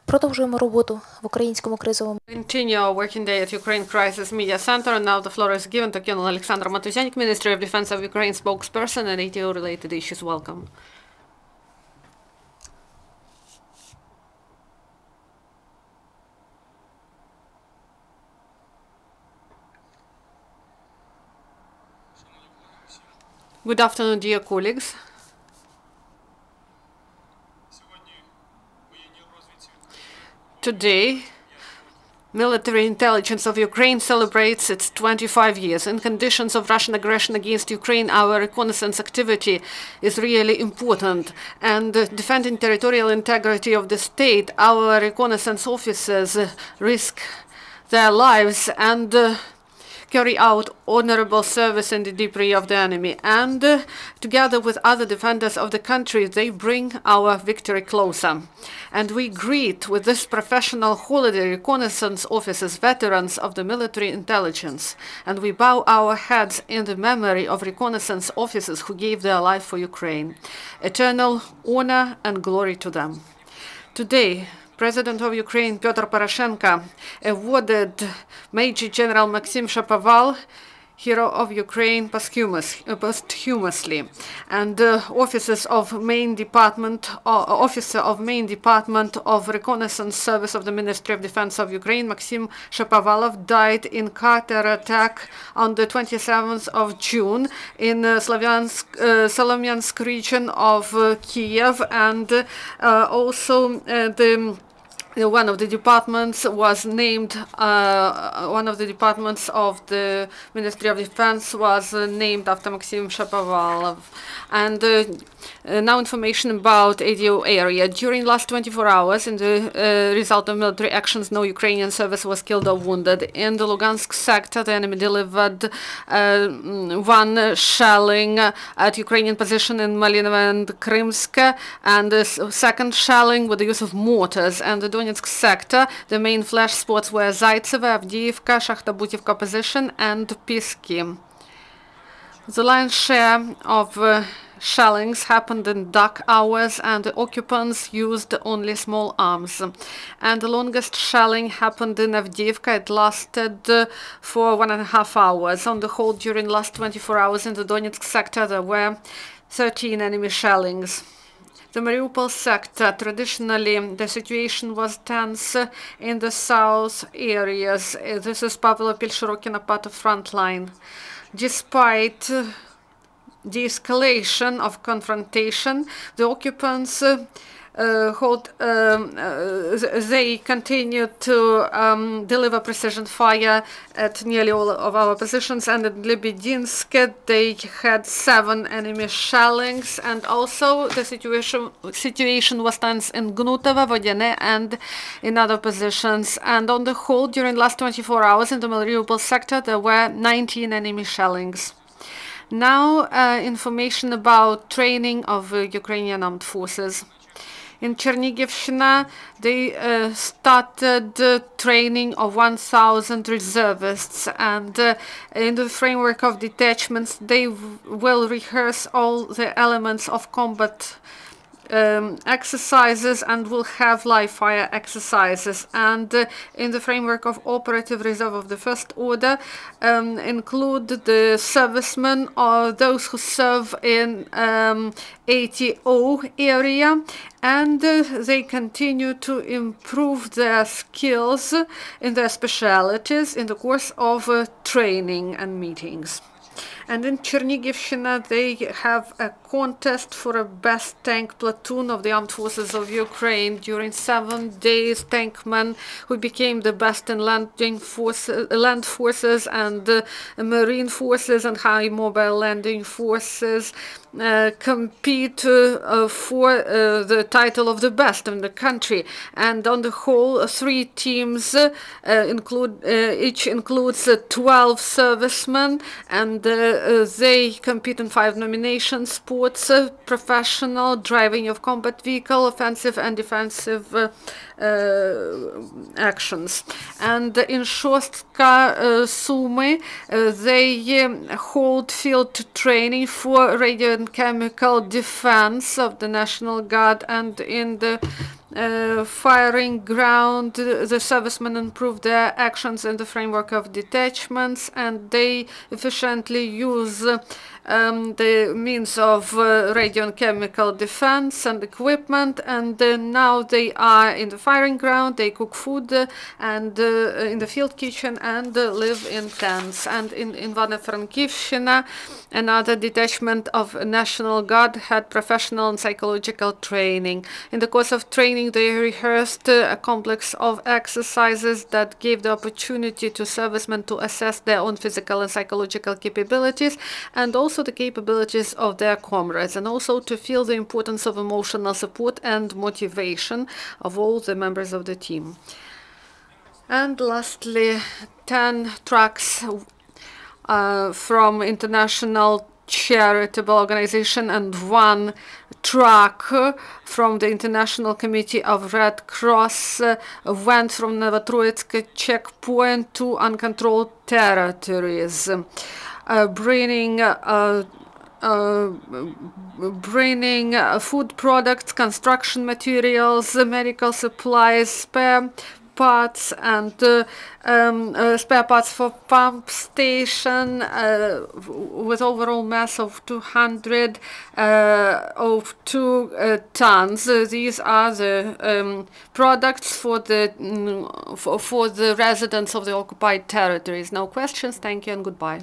Продовжуємо роботу в українському кризовому. Continue our working day at Ukraine Crisis Media Center, and now the floor is given to Colonel Oleksandr Motuzyanyk, Ministry of Defense of Ukraine spokesperson, and ATO-related issues. Welcome. Good afternoon, dear colleagues. Today, military intelligence of Ukraine celebrates its 25 years. In conditions of Russian aggression against Ukraine, our reconnaissance activity is really important. And defending territorial integrity of the state, our reconnaissance officers risk their lives and carry out honorable service in the debris of the enemy. And together with other defenders of the country, they bring our victory closer. And we greet with this professional holiday reconnaissance officers, veterans of the military intelligence. And we bow our heads in the memory of reconnaissance officers who gave their life for Ukraine. Eternal honor and glory to them. Today, President of Ukraine Petro Poroshenko awarded Major General Maxim Shapoval, Hero of Ukraine, posthumously, and officer of main department of Reconnaissance Service of the Ministry of Defense of Ukraine, Maxim Shapovalov, died in car terror attack on the 27th of June in Solomyansk region of Kiev, and also one of the departments was named, one of the departments of the Ministry of Defense was named after Maxim Shapovalov. And now information about ADO area. During last 24 hours, in the result of military actions, no Ukrainian service was killed or wounded. In the Lugansk sector, the enemy delivered one shelling at Ukrainian position in Malinovo and Krymsk, and the second shelling with the use of mortars. And the Donetsk sector, the main flash spots were Zaitsevo, Avdiivka, Shakhta-Butivka position, and Pisky. The lion's share of shellings happened in dark hours, and the occupants used only small arms. And the longest shelling happened in Avdiivka. It lasted for 1.5 hours. On the whole, during last 24 hours in the Donetsk sector, there were 13 enemy shellings. The Mariupol sector, traditionally, the situation was tense in the south areas. This is Pavlopil-Shirokina part of front line. Despite the escalation of confrontation, the occupants they continued to deliver precision fire at nearly all of our positions, and at Lebedinsk they had 7 enemy shellings, and also the situation was tense in Gnutovo, Vodene, and in other positions. And on the whole, during last 24 hours in the Mariupol sector, there were 19 enemy shellings. Now, information about training of Ukrainian armed forces. In Chernigivshina, they started training of 1,000 reservists, and in the framework of detachments, they will rehearse all the elements of combat exercises and will have live fire exercises. And in the framework of operative reserve of the first order, include the servicemen or those who serve in ATO area, and they continue to improve their skills in their specialities in the course of training and meetings. And in Chernigivshina, they have a contest for a best tank platoon of the armed forces of Ukraine. During 7 days, tankmen who became the best in land forces and marine forces and high mobile landing forces compete for the title of the best in the country. And on the whole, 3 teams each includes 12 servicemen, and they compete in 5 nominations: sports, professional, driving of combat vehicle, offensive and defensive actions. And in Shostka, Sumy, they hold field training for radio and chemical defense of the National Guard, and in the firing ground. The servicemen improved their actions in the framework of detachments, and they efficiently use the means of radio and chemical defense and equipment, and now they are in the firing ground. They cook food and in the field kitchen and live in tents. And in Ivano-Frankivщina, another detachment of National Guard had professional and psychological training. In the course of training, they rehearsed a complex of exercises that gave the opportunity to servicemen to assess their own physical and psychological capabilities, and also the capabilities of their comrades, and also to feel the importance of emotional support and motivation of all the members of the team. And lastly, 10 trucks from international charitable organization and 1 truck from the International Committee of Red Cross went from Novotroitsk checkpoint to uncontrolled territories, bringing food products, construction materials, medical supplies, spare parts, and spare parts for pump station with overall mass of 202 tons. These are the products for the residents of the occupied territories. No questions. Thank you and goodbye.